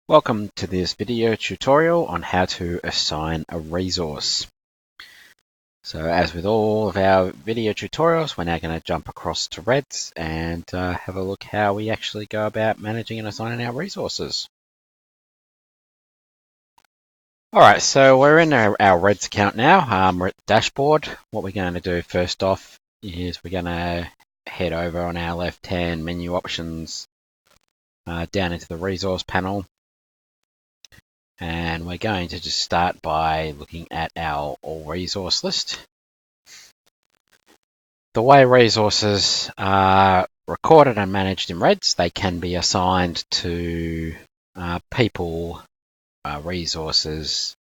Welcome to this video tutorial on how to assign a resource. So as with all of our video tutorials, we're now going to jump across to Reds and have a look how we actually go about managing and assigning our resources. Alright, so we're in our Reds account now. We're at the dashboard. What we're going to do first off is we're going to head over on our left-hand menu options down into the resource panel. And we're going to just start by looking at our all resource list. The way resources are recorded and managed in Reds, they can be assigned to people, resources,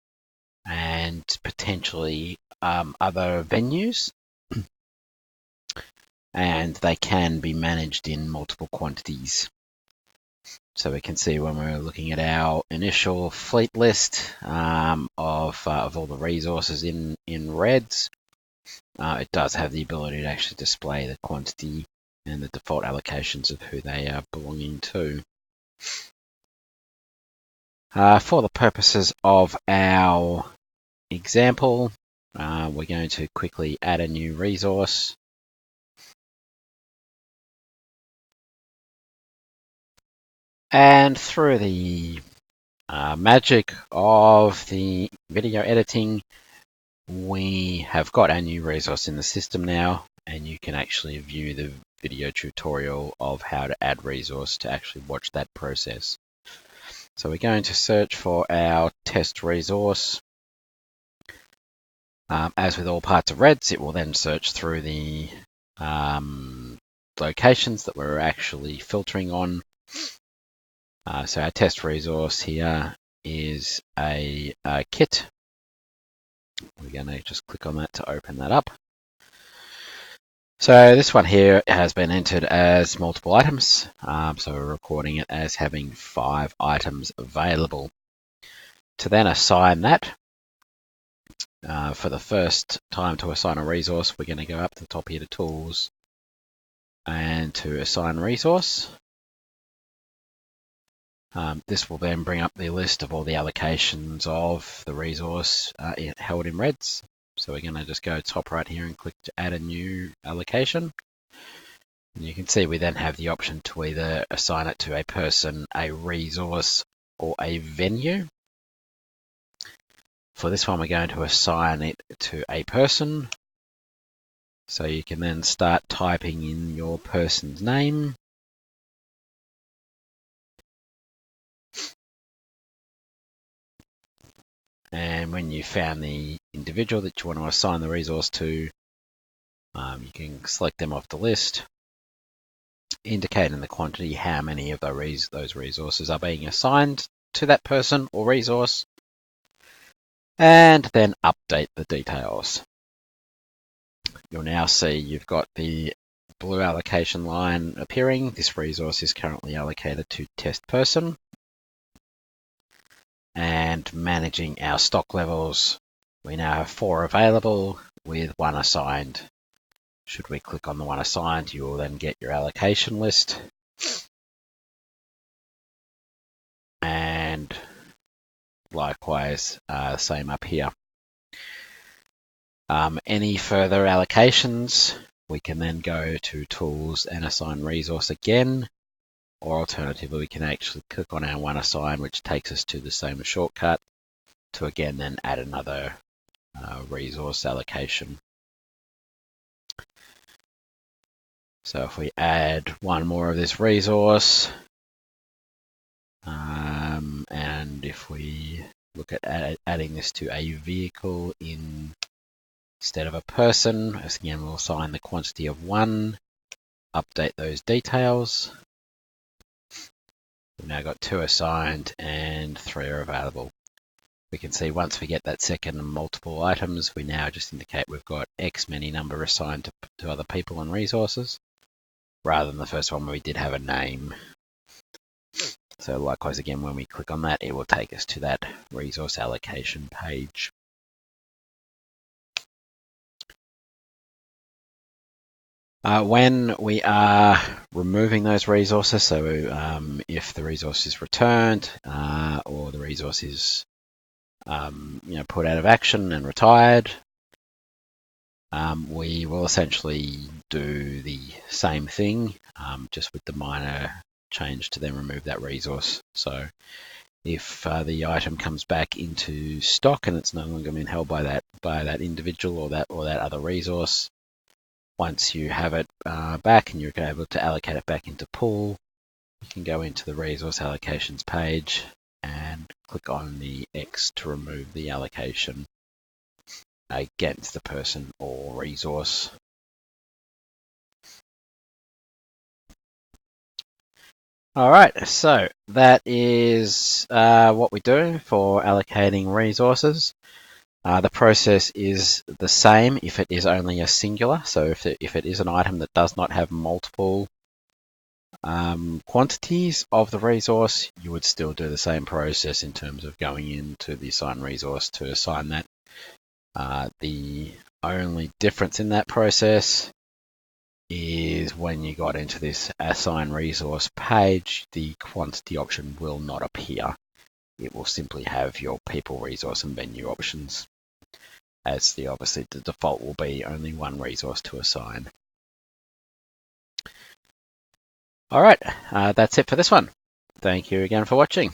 and potentially other venues. And they can be managed in multiple quantities. So we can see when we're looking at our initial fleet list of all the resources in Reds, it does have the ability to actually display the quantity and the default allocations of who they are belonging to. For the purposes of our example, we're going to quickly add a new resource. And through the magic of the video editing, we have got our new resource in the system now, and you can actually view the video tutorial of how to add resource to actually watch that process. So we're going to search for our test resource. As with all parts of Reds, it will then search through the locations that we're actually filtering on. So our test resource here is a kit. We're going to just click on that to open that up. So this one here has been entered as multiple items. So we're recording it as having 5 items available. To then assign that, for the first time to assign a resource, we're going to go up to the top here to Tools and to Assign Resource. This will then bring up the list of all the allocations of the resource held in Reds. So we're going to just go top right here and click to add a new allocation. And you can see we then have the option to either assign it to a person, a resource, or a venue. For this one, we're going to assign it to a person. So you can then start typing in your person's name. And when you found the individual that you want to assign the resource to, you can select them off the list, indicating the quantity, how many of those resources are being assigned to that person or resource, and then update the details. You'll now see you've got the blue allocation line appearing. This resource is currently allocated to test person. And managing our stock levels, we now have 4 available with 1 assigned. Should we click on the one assigned, you will then get your allocation list. And likewise, same up here. Any further allocations, we can then go to Tools and Assign Resource again. Or alternatively, we can actually click on our one assign, which takes us to the same shortcut to again then add another resource allocation. So if we add one more of this resource, and if we look at adding this to a vehicle instead of a person, again we'll assign the quantity of 1, update those details. We've now got 2 assigned and 3 are available. We can see once we get that second multiple items, we now just indicate we've got X many number assigned to other people and resources, rather than the first one where we did have a name. So likewise, again, when we click on that, it will take us to that resource allocation page. When we are removing those resources, so if the resource is returned or the resource is put out of action and retired, we will essentially do the same thing, just with the minor change to then remove that resource. So if the item comes back into stock and it's no longer been held by that individual or that other resource, once you have it back and you're able to allocate it back into pool, you can go into the resource allocations page and click on the X to remove the allocation against the person or resource. Alright, so that is what we do for allocating resources. The process is the same if it is only a singular. So if it is an item that does not have multiple quantities of the resource, you would still do the same process in terms of going into the assign resource to assign that. The only difference in that process is when you got into this assign resource page, the quantity option will not appear. It will simply have your people, resource, and venue options, as obviously the default will be only one resource to assign. Alright, that's it for this one. Thank you again for watching.